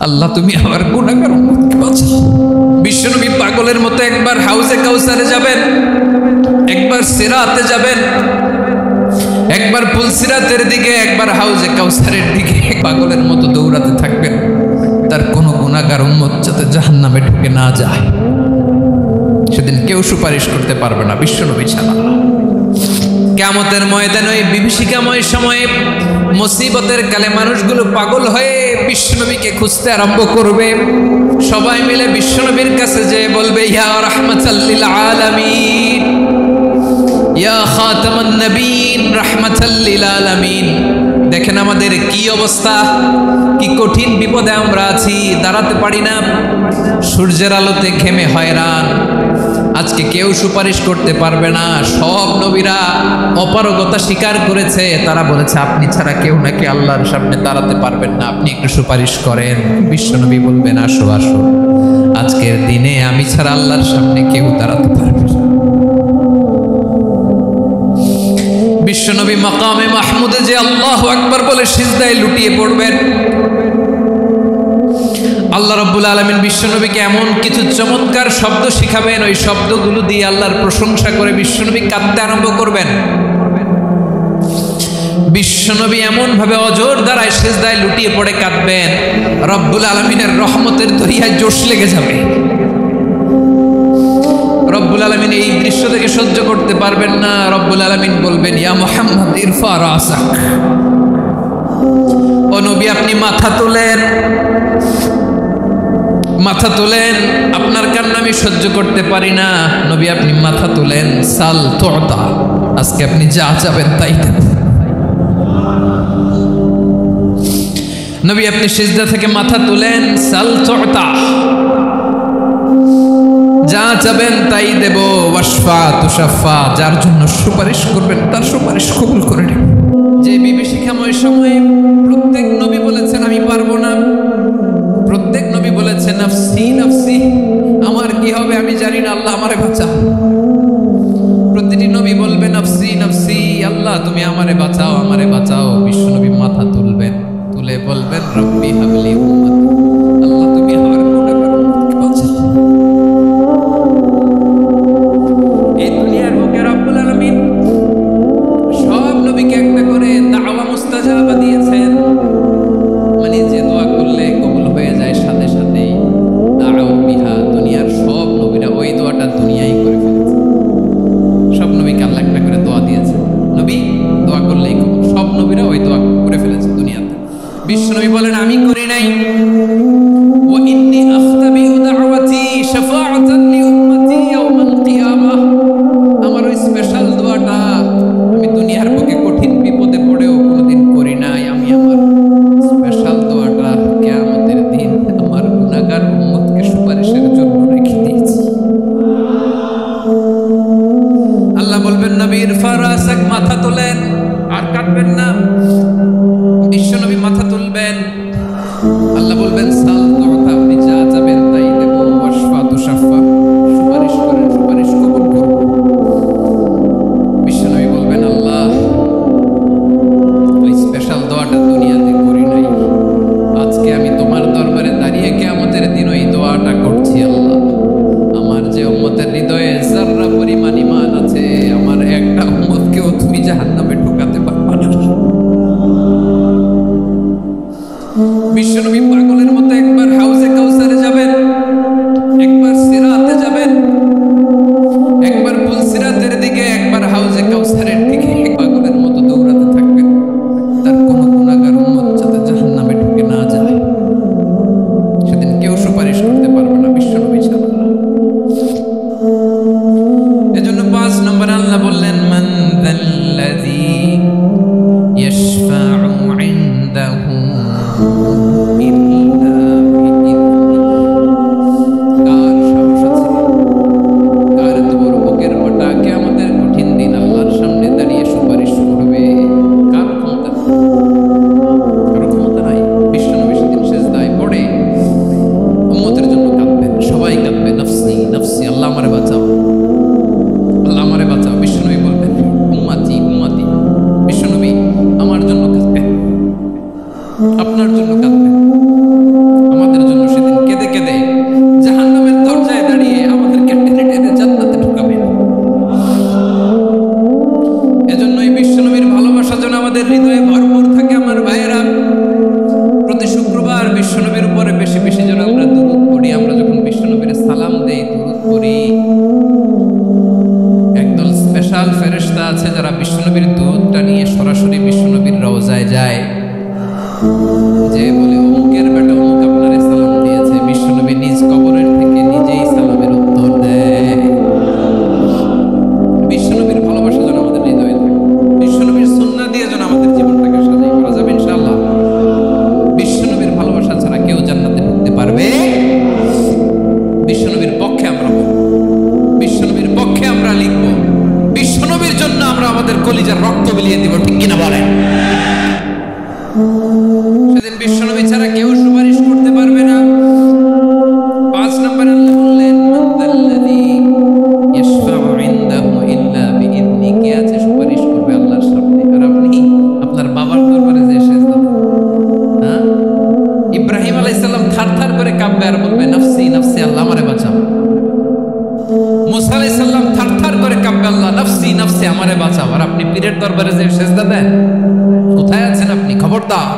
আল্লাহ তুমি আমার গুনাহগার উম্মতকে বাঁচাও। বিশ্বনবী পাগলের মতো একবার হাউজে কাউসারে যাবেন, একবার সিরাতে যাবেন, একবার পুলসিরাতের দিকে, একবার হাউজে কাউসারের দিকে পাগলের মতো দৌড়াতে থাকবেন। তার কোনো গুনাহগার উম্মত যাতে জাহান্নামে ঢুকে না যায়, সেদিন কেউ সুপারিশ করতে পারবে না বিশ্বনবী ছাড়া। কিয়ামতের ময়দানে ওই বিভীষিকাময় সময়ে মুসিবতের কালে মানুষগুলো পাগল হয়ে বিশ্বনবীকে খুঁজতে আরম্ভ করবে। সবাই মিলে বিশ্বনবীর কাছে যেয়ে বলবে, ইয়া রাহমাতাল লিল আলামিন, ইয়া খাতামান নবীন, রাহমাতাল লিল আলামিন। দেখেন আমাদের কি অবস্থা, কি কঠিন বিপদে আমরা আছি, দাঁড়াতে পারি না, সূর্যের আলোতে ঘেমে হয়রান। আজকে কেউ সুপারিশ করতে পারবে না। সব নবীরা অপারগতা স্বীকার করেছে, তারা বলেছে আপনি ছাড়া কেউ নাকি আল্লাহর সামনে দাঁড়াতে পারবেন না, আপনি একটু সুপারিশ করেন। বিশ্বনবী বলবেন, আসো আসো, আজকের দিনে আমি ছাড়া আল্লাহর সামনে কেউ দাঁড়াতে পারবে না। বিশ্বনবী মাকামে মাহমুদে যে আল্লাহু আকবার বলে সিজদায় লুটিয়ে পড়বেন। আল্লাহ রাব্বুল আলামিন বিশ্বনবীকে এমন কিছু চমৎকার শব্দ শিখাবেন, ওই শব্দগুলো দিয়ে আল্লাহর প্রশংসা করে বিশ্বনবী কাঁদতে আরম্ভ করবেন। বিশ্বনবী এমন ভাবে অজর দ্বারায় সিজদায় লুটিয়ে পড়ে কাঁদবেন, রব্বুল আলামিনের রহমতের দরিয়ায় জোশ লেগে যাবে। রব্বুল আলামিন এই দৃশ্য থেকে সহ্য করতে পারবেন না। রব্বুল আলামিন বলবেন, ইয়া মুহাম্মদ ইরফা রাসাক, ও নবী আপনি মাথা তোলেন, মাথা তোলেন, আপনার কান্না আমি সহ্য করতে পারি না। নবী আপনি মাথা তোলেন, সাল তুতা, আজকে আপনি যা চাবেন তাই দেব। নবী আপনি সিজদা থেকে মাথা তুলেন, সাল তুতা, যা চাবেন তাই দেব। ওয়াশফা তুশাফা, যার জন্য সুপারিশ করবেন তার সুপারিশ কবুল করে নেব। যে বিভীষিকাময় সময়ে প্রত্যেক নবী বলেছেন আমি পারবো না, প্রত্যেক নবী বলেছেন নাফসি নাফসি, আমার কি হবে আমি জানি না, আল্লাহ আমারে বাঁচাও। প্রতিটি নবী বলবে নাফসি নাফসি, আল্লাহ তুমি আমারে বাঁচাও, আমারে বাঁচাও। বিশ্বনবী মাথা তুলবেন, তুলে বলবেন রব্বি হাবলি উম্মত, আল্লাহ তুমি আমার গুনাহগার উম্মতকে বাঁচাও। এই দুনিয়ার বুকে রব্বুল আলামিন সব নবীকে একটা করে দাওয়া মুস্তাজাবা দিয়েছেন, মানে যে দোয়া করলে কবুল হয়ে যায় সাথে সাথেই। দাও বিহা, দুনিয়ার সব নবীরা ওই দোয়াটা দুনিয়ায় করে ফেলেছে। সব নবীকে আল্লাহ একটা করে দোয়া দিয়েছে, নবী দোয়া করলেই কবুল। সব নবীরা ওই দোয়া করে ফেলেছে দুনিয়াতে। বিশ্বনবী বলেন আমি করি নাই। ওয়া ইন্নী আখতাবিউ দাওয়াতি শাফাআতান লিউম্মতি ইয়াওমাল কিয়ামাহ, আমার ওই স্পেশাল দোয়াটা আমি দুনিয়ার বুকে কঠিন বিপদে পড়েও কোনোদিন করি নাই। আমি আমার স্পেশাল দোয়াটা কিয়ামতের দিন আমার গুনাহগার উম্মতকে সুপারিশের জন্য রেখে দিয়েছি। আল্লাহ বলবেন নবী ইরফা রাসাক, মাথা তোলেন, আর কাটবেন না। বিশ্বনবী মাথা তুলবেন, আল্লাহ বলবেন সাল তুতা, আপনি যা চাবেন তাই দেব। ওয়াশফা তুশাফা, সুপারিশ করেন, সুপারিশ কবুল করব। বিশ্বনবী বলবেন আল্লাহ ওই স্পেশাল দোয়াটা দুনিয়াতে করি নাই, আজকে আমি তোমার দরবারে দাঁড়িয়ে কিয়ামতের দিন ওই দোয়াটা করছি। আল্লাহ আমার যে উম্মতের হৃদয়ে যাররা পরিমাণ ঈমান আছে, আমার একটা উম্মতকেও তুমি জাহান্নামে ঢোকাতে পারবে না। বিশ্বনবী পাগলের মতো বিশ্বনবীর উপরে বেশি বেশি যেন আমরা দুরূদ পড়ি। আমরা যখন বিশ্বনবীর সালাম দেই, দুরূদ পড়ি, একদল স্পেশাল ফেরেশতা আছে যারা বিশ্বনবীর দুরূদটা নিয়ে সরাসরি বিশ্বনবীর রওজায় যায়, যে বলে অমুকের বেটা অমুক আপনারে সালাম দিয়েছে। বিশ্বনবী নিজ কবরের থেকে নিজেই সালামের উত্তর দেয়। বিশ্বনবীর ভালোবাসা যেন আমাদের হৃদয়ে থাকে, বিশ্বনবীর সুন্নাহ দিয়ে যেন আমাদের জীবনটাকে সাজাই করা যাবে ইনশাআল্লাহ। বিশ্বনবীর ভালোবাসা ছাড়া কেউ জান্নাতে ঢুকতে পারবে। বিশ্বনবীর পক্ষে আমরা বলব, বিশ্বনবীর পক্ষে আমরা লিখব, বিশ্বনবীর জন্য আমরা আমাদের কলিজার রক্ত বিলিয়ে দিব, ঠিক কিনা বলেন? সেদিন বিশ্বনবী ছাড়া কেউ সুপারিশ করতে পারবে না। 5 নম্বর আল্লাহ বললেন, মান যাল্লাযী ইয়াশফাউ ইনদাহু ইল্লা বিইذনি, কে আছে সুপারিশ করবে আল্লাহর সামনে আর আপনি আপনার বাবার দরবারে যে সেজদা দেন। হ্যাঁ, ইব্রাহিম আলাইহিস সালাম থারথার করে কাঁপবে আর বলবে নাফসি নাফসি, আল্লাহ আমারে বাঁচাও। মুসা আলাইহিস সালাম থারথার করে কাঁপবে, আল্লাহ নাফসি নাফসি, আমারে বাঁচাও। আর আপনি পীরের দরবারে যে সেজদা দেন, কোথায় আছেন আপনি? খবরদার,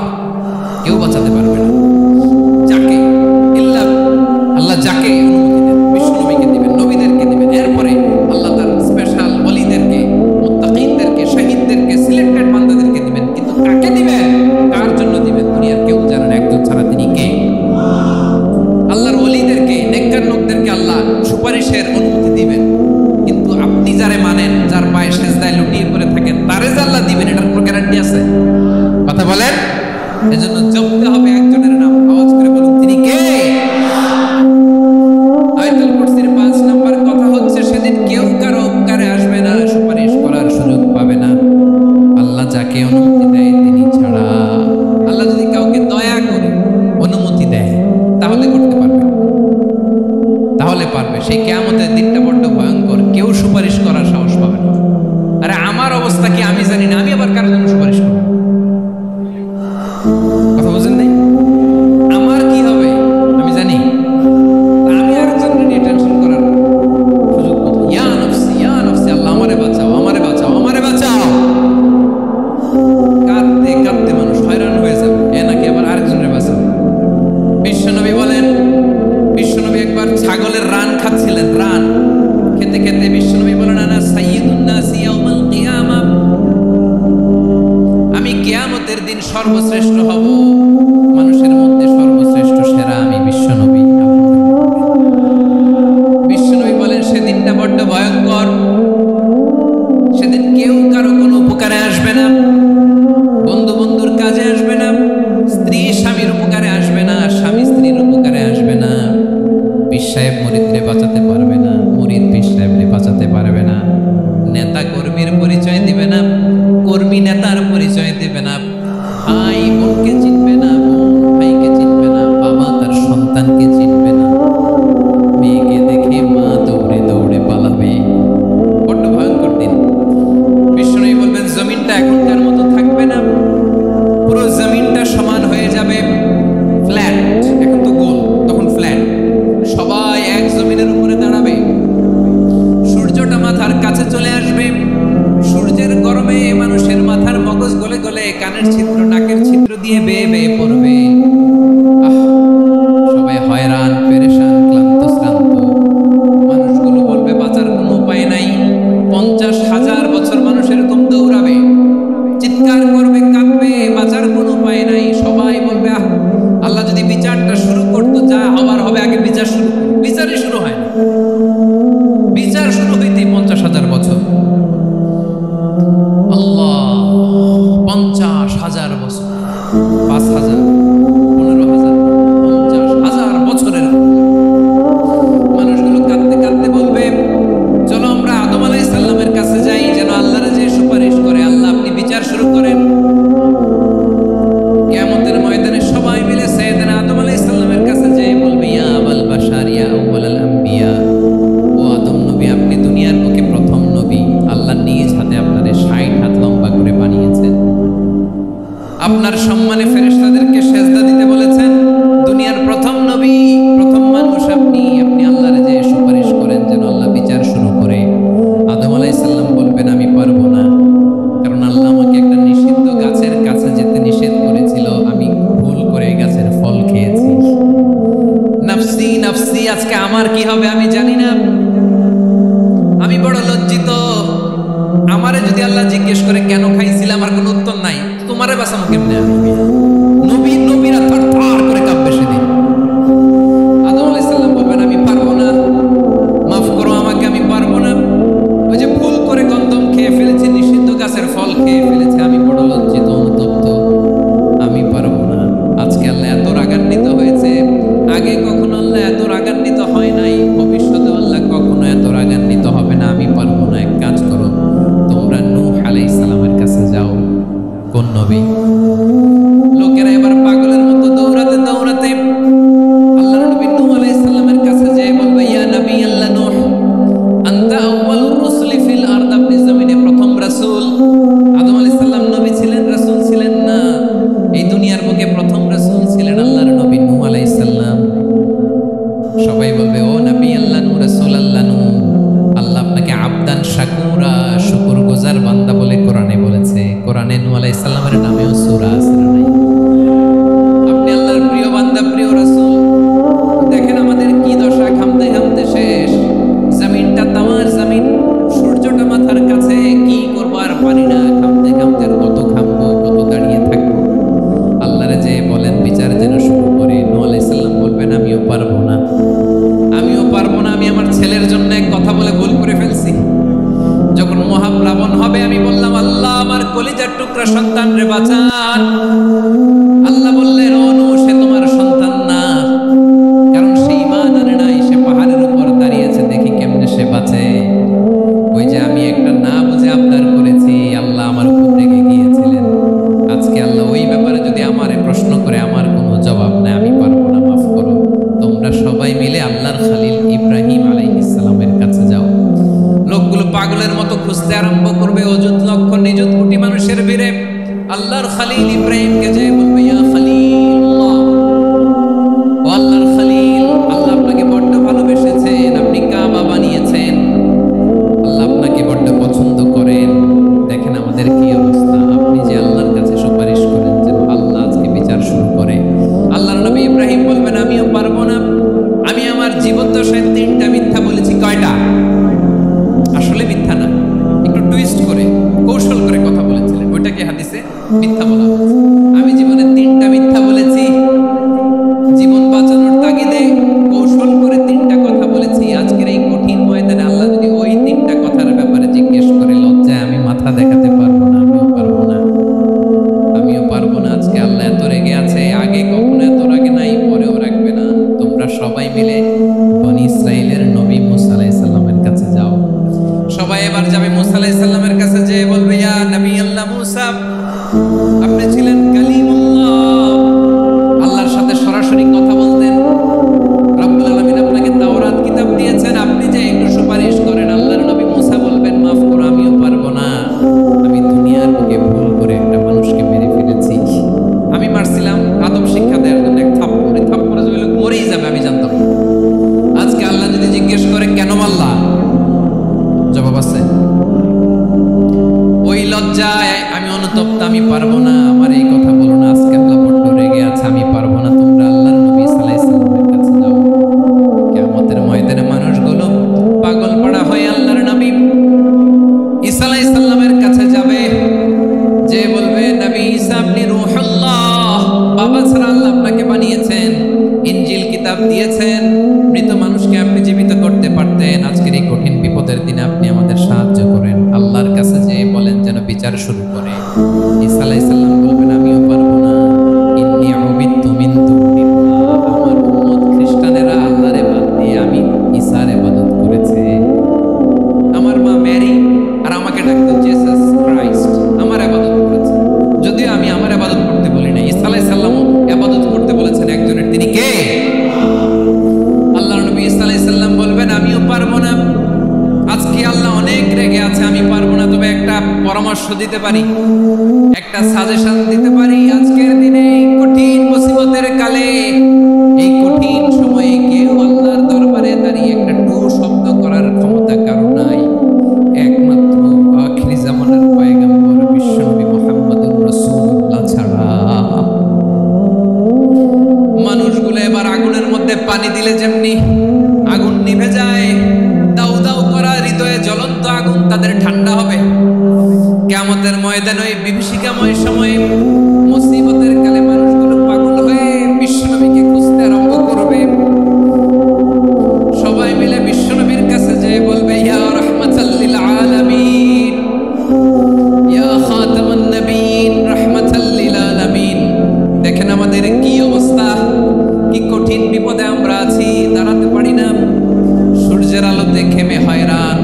কেউ বাঁচাতে পারবে না। যাকে ইল্লা আল্লাহ যাকে অনুমতি দেন, বিশ্বনবীকে দিবেন, নবীদেরকে দিবেন, এরপরে আল্লাহ তার স্পেশাল ওলিদেরকে, মুত্তাকিনদেরকে, শহীদদেরকে, সিলেক্টেড বান্দাদেরকে দিবেন। কিন্তু কাকে দিবেন, কার জন্য দিবেন, দুনিয়ার কেউ জানে না, একজন ছাড়া তিনি কে। আল্লাহর ওলিদেরকে, নেককার লোকদেরকে আল্লাহ সুপারিশের অনুমতি দিবেন, কিন্তু আপনি যারে মানেন, যার পায়ে সেজদায় লুটিয়ে পড়ে থাকেন, তারে যে আল্লাহ দিবেন, এটার কোনো গ্যারান্টি আছে? কথা বলেন। এজন্য জপতে হবে একজনের নাম, আওয়াজ করে বলুন তিনি কে। আয়াতুল কুরসির 5 নাম্বার কথা হচ্ছে, সেদিন কেউ কারো উপকারে আসবে না, সুপারিশ করার সুযোগ পাবে না, আল্লাহ যাকে অনুমতি দেয় তিনি ছাড়া। আল্লাহ যদি কাউকে দয়া করে অনুমতি দেয় তাহলে করতে পারবে, তাহলে পারবে। সেই কিয়ামতের দিনটা বড্ড ভয়ঙ্কর, কেউ সুপারিশ করার সাহস পাবে না। আরে আমার অবস্থা কি আমি জানি না, আমি আবার কারোর জন্য সুপারিশ করব? কথা বুঝেন নাই? আমার কি হবে আমি জানি, আমি আরেকজনকে নিয়ে টেনশন করার সুযোগ কোথায়? ইয়া নাফসি, আল্লাহ আমারে বাঁচাও, আমারে বাঁচাও, আমারে বাঁচাও। কাঁদতে কাঁদতে মানুষ হয়রান হয়ে যাবে, এ নাকি আবার আরেকজনের বাঁচাবে। বিশ্বনবী বলেন, বিশ্বনবী একবার ছাগলের রান খাচ্ছিলেন, রান খেতে খেতে বিশ্বনবী বলেন, আনা সাইয়্যিদুন নাসি ইয়াউমাল কিয়ামাহ, আমি কিয়ামতের দিন সর্বশ্রেষ্ঠ হব, মানুষের মধ্যে সর্বশ্রেষ্ঠ সেরা আমি বিশ্বনবী। বিশ্বনবী বলেন সেদিনটা বড্ড ভয়ঙ্কর, সেদিন কেউ কারো কোনো উপকারে আসবে না, বন্ধু বন্ধুর কাজে আসবে না, স্ত্রী স্বামীর উপকারে আসবে না, স্বামী স্ত্রীর উপকারে আসবে না, পীর সাহেব মুরিদরে বাঁচাতে পারবে না, মুরিদ পীর সাহেবরে বাঁচাতে পারবে না, নেতা কর্মীর পরিচয় দিবে না, কর্মী নেতার পরিচয় দিবে না, ভাই বোনকে চিনবে না, বোন ভাইকে চিনবে না, বাবা তার সন্তানকে চিনবে না, মেয়েকে দেখে মা দৌড়ে দৌড়ে পালাবে। বড্ড ভয়ঙ্কর দিন। বিশ্বনবী বলবেন জমিনটা এখনকার মতো থাকবে না, পুরো জমিনটা সমান হয়ে যাবে, ফ্ল্যাট। এখন তো গোল, তখন ফ্ল্যাট। সবাই এক জমিনের উপরে দাঁড়াবে, সূর্যটা মাথার কাছে চলে আসবে, সূর্যের গরমে মানুষের মাথার মগজ গলে গলে কানের ছিদ্র নাকের ছিদ্র দিয়ে বেয়ে বেয়ে পড়বে। সবাই হয়রান, পেরেশান, ক্লান্ত শ্রান্ত। মানুষগুলো বলবে বাঁচার কোনো উপায় নাই। 50,000 বছর মানুষ এরকম দৌড়াবে, চিৎকার করবে, কাঁদবে, বাঁচার কোনো উপায় নাই। সবাই বলবে আল্লাহ যদি বিচারটা শুরু করতো, যা হবার হবে, আগে বিচার শুরু করো। বিচারই শুরু হয় না, বিচার শুরু হইতেই 50,000 বছর। আল্লাহ, 50,000 বছর, 5,000, 15,000, 50,000 বছরের মানুষগুলো কাঁদতে কাঁদতে বলবে চলো আমরা আদম আলাইহিস সালামের কাছে যাই, যেন আল্লাহর যে সুপারিশ করে, আল্লাহ আপনি বিচার শুরু করেন। কিয়ামতের ময়দানে সবাই মিলে সাইয়েদনা আদম আলাইহিস সালামের কাছে যেয়ে বলবে ইয়া আবাল বাশার ইয়া আউয়ালাল আম্বিয়া, ও আদম নবী, আপনি দুনিয়ার বুকে প্রথম নবী, আল্লাহ নিজ হাতে আপনাদের 60 হাত লম্বা করে বানিয়েছেন, আপনার সম্মানে ফেরেশতাদেরকে সেজদা দিতে বলেছেন, দুনিয়ার প্রথম নবী, প্রথম মানুষ আপনি, আপনি আল্লাহর যে সুপারিশ করেন যেন আল্লাহ বিচার শুরু করে। আদম আলাইহিস সালাম বলবেন আমি পারবো না, কারণ আল্লাহ আমাকে একটা নিষিদ্ধ গাছের কাছে যেতে নিষেধ করেছিল, আমি ভুল করে গাছের ফল খেয়েছি। নাফসি, আজকে আমার কি হবে আমি জানি না, আমি বড় লজ্জিত। আমারে যদি আল্লাহ জিজ্ঞেস করে কেন খাইছিলাম, আমার কোনো উত্তর নাই, তোমারে বাঁচানো কেমনে? নবীরা থরথর করে কাঁপবে সেদিন। আদম আলাইহিস সালাম বলবেন আমি পারবো না, মাফ করো আমাকে, আমি পারবো না। ওই যে ভুল করে গন্ধম খেয়ে ফেলেছি, নিষিদ্ধ গাছের ফল খেয়ে ফেলেছে, আমি বড় লজ্জিত, অনুতপ্ত, আমি পারবো না। আজকে আল্লাহ এত রাগান্বিত হয়েছে, আগে কখনো আল্লাহ এত রাগান্বিত হয় নাই, ভবিষ্যতে আল্লাহ কখনো এত রাগান্বিত হবে না। আমি পারবো না। এক কাজ করো, তোমরা নূহ আলাইহিস সালামের কাছে যাও। কোন নবী? লোকেরা এবার পাগলের মতো দৌড়াতে দৌড়াতে আল্লাহর নবী নূহ আলাইহিস সালামের কাছে যেয়ে বলবে, ইয়া নবী আল্লাহ নূহ, আনতা আউয়ালুর রাসূলি ফিল আরদ, আপনি জমিনে প্রথম রাসূল। আদম আলাইহিস সালাম নবী ছিলেন, রাসূল ছিলেন না, এই দুনিয়ার বুকে প্রথম রাসূল ছিলেন আল্লাহর নবী নূহ আলাইহিস সালাম। সবাই বলবে, ও নবী আল্লাহ নূহ, রাসূল আল্লাহ নূহ, আল্লাহ আপনাকে আবদান শাকুরা, শুকরগুজার বান্দা বলে কোরআনে বলেছে। কোরআনে নূহ আলাইহিস সালামের নামেও সূরা আছে না নাই? আপনি আল্লাহর প্রিয় বান্দা, প্রিয় রাসূল। দেখেন আমাদের কি দশা, ঘামতে ঘামতে শেষ, জমিনটা তামার জমিন, সূর্যটা মাথার কাছে, কি করবো আর পারি না, ঘামতে ঘামতে কত ঘামবো, কত দাঁড়িয়ে থাকবো। আল্লাহরে যে বলেন বিচার যেন শুরু করে। নূহ আলাইহিস সালাম বলবেন আমিও পারবো না, আমিও পারবো না, আমি আমার ছেলের জন্য এক কথা বলে ভুল করে ফেলছি। যখন মহাপ্লাবন হবে আমি বললাম, আল্লাহ আমার কলিজার টুকরা সন্তান রে বাঁচান। আল্লাহ বললেন, ও নূহ, সে তোমার সন্তান না, কারণ সে ঈমান আনে নাই, সে পাহাড়ের উপর দাঁড়িয়েছে, দেখি কেমনে সে বাঁচে। ওই যে আমি একটা না বুঝে আবদার করেছি, আল্লাহ আমার উপর রেগে গিয়েছিলেন। আজকে আল্লাহ ওই ব্যাপারে যদি আমারে প্রশ্ন করে, আমার কোনো জবাব নাই, আমি পারবো না, মাফ করো। তোমরা সবাই মিলে আল্লাহর খালিল ইব্রাহিম আলাইহিস সালামের কাছে যাও। লোকগুলো পাগলের মতো খুঁজতে আরম্ভ করবে, অযুত লক্ষ নিযুত কোটি মানুষের ভিড়ে আল্লাহর খালিল ইব্রাহিমকে যে বলবে, ইয়া খালিলুল্লাহ, ও আল্লাহর খালিল, আল্লাহ আপনাকে বড্ড ভালোবেসেছেন, আপনি কাবা বানিয়েছেন, আল্লাহ আপনাকে বড্ড পছন্দ করেন। দেখেন আমাদের কি অবস্থা, আপনি যে আল্লাহর কাছে সুপারিশ করেন যেন আল্লাহ আজকে বিচার শুরু করে। আল্লাহর নবী ইব্রাহিম বলবেন, আমিও পারবো না, আমি আমার জীবন দশায় 3টা মিথ্যা বলেছি। কয়টা? আসলে মিথ্যা না, একটু টুইস্ট করে, কৌশল করে কথা বলেছিলেন, ওইটাকে হাদিসে মিথ্যা বলা হয়েছে। আমি জীবনে 3টা মিথ্যা বলেছি, জীবন বাঁচানোর তাগিদে কৌশল করে 3টা কথা বলেছি। আজকের এই কঠিন ময়দানে আল্লাহ যদি ওই 3টা কথার ব্যাপারে জিজ্ঞেস করে, লজ্জায় আমি মাথা দেখাতে পারবো না, আমিও পারবো না, আমিও পারবো না। আজকে আল্লাহ এত রেগে আছে, আগে কখনো এত রাগে নাই, পরেও রাখবে না। তোমরা সবাই মিলে বনি ইসরাইলের নবী মূসা আলাইহিস সালামের কাছে যাও। সবাই এবার যাবে মূসা আলাইহিস সালামের কাছে, যে বলবে, ইয়া নবী আল্লাহ মূসা, আপনি ছিলেন কালিমুল্লাহ, আল্লাহর সাথে সরাসরি কথা বলতেন, রব্বুল আলামিন আপনাকে তাওরাত কিতাব দিয়েছেন, আপনি যে একটু সুপারিশ করেন। আল্লাহর নবী মূসা বলবেন, মাফ করো, আমিও পারবো না, আমি দুনিয়ার বুকে ভুল করে একটা মানুষকে মেরে ফেলেছি। আমি মারছিলাম আদব শিক্ষা দেওয়ার জন্য, এক থাপ্পড়ে, থাপ্পড়ে যে লোক মরেই যাবে আমি জানতাম। আজকে আল্লাহ যদি জিজ্ঞেস করে কেন মারলা, জবাব আছে? ওই লজ্জায় আমি অনুতপ্ত, আমি পারবো না, আমার এই কথা বলো না। আজকে আল্লাহ বড্ড রেগে আছে, আমি পারবো না। তোমরা আল্লাহর নবী ঈসা আলাইহিস সালামের কাছে যাও। কিয়ামতের ময়দানে মানুষগুলো পাগল পাড়া হয়ে আল্লাহর নবী ঈসা আলাইহিস সালামের কাছে যাবে, যে বলবে, নবী ঈসা আপনি রূহুল্লাহ, বাবা ছাড়া আল্লাহ আপনাকে বানিয়েছেন, ইনজিল কিতাব দিয়েছেন, মৃত মানুষকে আপনি জীবিত করতে পারতেন। আজকের এই কঠিন বিপদের দিনে আপনি আমাদের সাহায্য করেন। আল্লাহর কাছে যে বলেন যেন বিচার শুরু করে। ঈসা আলাইহিস সালাম বলবেন, আমিও পারবো না, ইন্নী উবিদতু মিন দুনিল্লাহ, আমার উম্মত খ্রিস্টানেরা আল্লাহর ইবাদত দিয়ে আমি ঈসার ইবাদত করেছে। আমার মা মেরি আর আমাকে ডাকতো জিসাস ক্রাইস্ট, আমার ইবাদত করেছে, যদিও আমি আমার ইবাদত করতে বলি না। ঈসা আলাইহিস সালামও ইবাদত করতে বলেছেন একজনের, তিনি কে? আল্লাহর নবী ঈসা আলাইহিস সালাম বলবেন, আমিও পারবো না। আজকে আল্লাহ অনেক রেগে আছে, আমি পারবো না, তবে একটা পরামর্শ দিতে পারি, একটা সাজেশন দিতে পারি। আজকের দিনে এই কঠিন মুসিবতের কালে, এই কঠিন সময়ে কেউ আল্লাহর দরবারে দাঁড়িয়ে একটা টু শব্দ করার ক্ষমতা কারো নাই, একমাত্র আখিরি জামানার পয়গম্বর বিশ্বনবী মুহাম্মদুর রাসূলুল্লাহ ছাড়া। মানুষগুলো এবার আগুনের মধ্যে মধ্যে পানি দিলে যেমনি আগুন নিভে যায়, দাউ দাউ করা হৃদয়ে জ্বলন্ত আগুন তাদের ঠান্ডা হবে। কিয়ামতের ময়দানে ওই বিভীষিকাময় সময়ে মুসিবতের কালে মানুষগুলো পাগল হয়ে বিশ্বনবীকে খুঁজতে আরম্ভ করবে। সবাই মিলে বিশ্বনবীর কাছে যেয়ে বলবে, ইয়া রাহমাতাল লিল আলামিন, ইয়া খাতামান নবীন, রাহমাতাল লিল আলামিন। দেখেন আমাদের কি অবস্থা, কি কঠিন বিপদে আমরা আছি, দাঁড়াতে পারি না, সূর্যের আলোতে ঘেমে হয়রান।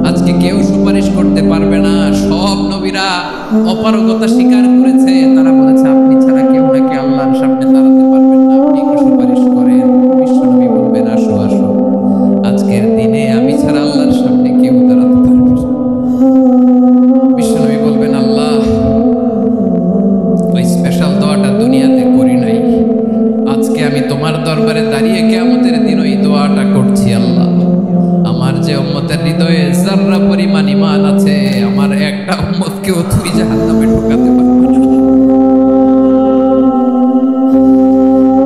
আজকে কেউ সুপারিশ করতে পারবে না। সব নবীরা অপারগতা স্বীকার করেছে, তারা বলেছে আপনি ছাড়া কেউ নাকি আল্লাহর সামনে দাঁড়াতে পারবেন না, আপনি একটু সুপারিশ করেন। বিশ্বনবী বলবেন, আসো আসো, আজকের দিনে আমি ছাড়া আল্লাহর সামনে কেউ দাঁড়াতে পারবে না। বিশ্বনবী বলবেন, আল্লাহ ওই স্পেশাল দোয়াটা দুনিয়াতে করি নাই, আজকে আমি তোমার দরবারে দাঁড়িয়ে কিয়ামতের দিন ওই দোয়াটা করছি। আল্লাহ, আমার যে উম্মতের হৃদয়ে যাররা পরিমাণ ঈমান আছে, আমার একটা উম্মতকেও তুমি জাহান্নামে ঢোকাতে পারবে না।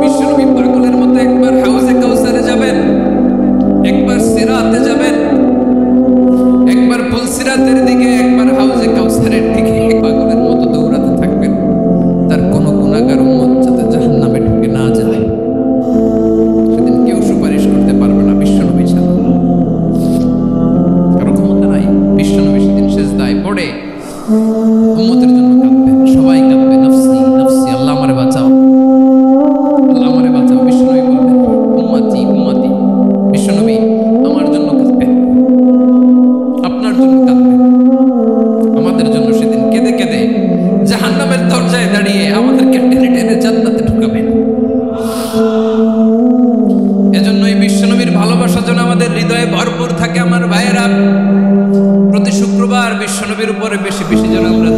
বিশ্বনবী পাগলের মতো একবার হাউজে কাউসারে যাবেন, একবার সিরাতে যাবেন, একবার পুলসিরাতের দিকে, একবার হাউজে কাউসারের দিকে পাগলের মতো দৌড়াতে থাকবেন। তার কোনো গুনাহগার উম্মত যাতে জাহান্নামে ঢুকে না যায়। সেদিন কেউ সুপারিশ করতে পারবে না বিশ্বনবী ছাড়া, কারো ক্ষমতা নাই। বিশ্বনবী সেদিন সিজদায় পড়ে উম্মতের জন্য কাঁদবেন, সবাই কাঁদবে, নাফসি নাফসি, আল্লাহ আমারে বাঁচাও, আল্লাহ আমারে বাঁচাও। বিশ্বনবী বলবেন, উম্মতি উম্মতি। বিশ্বনবী আমার জন্য কাঁদবেন, আপনার জন্য কাঁদবেন, আমাদের জন্য সেদিন কেঁদে কেঁদে জাহান্নামের দরজায় দাঁড়িয়ে আমাদেরকে টেনে টেনে জান্নাতে ঢুকাবেন। এজন্যই বিশ্বনবীর ভালোবাসা যেন আমাদের হৃদয়ে ভরপুর থাকে। আমার ভাইয়েরা, প্রতি শুক্রবার বিশ্বনবীর উপরে বেশি বেশি যেন আমরা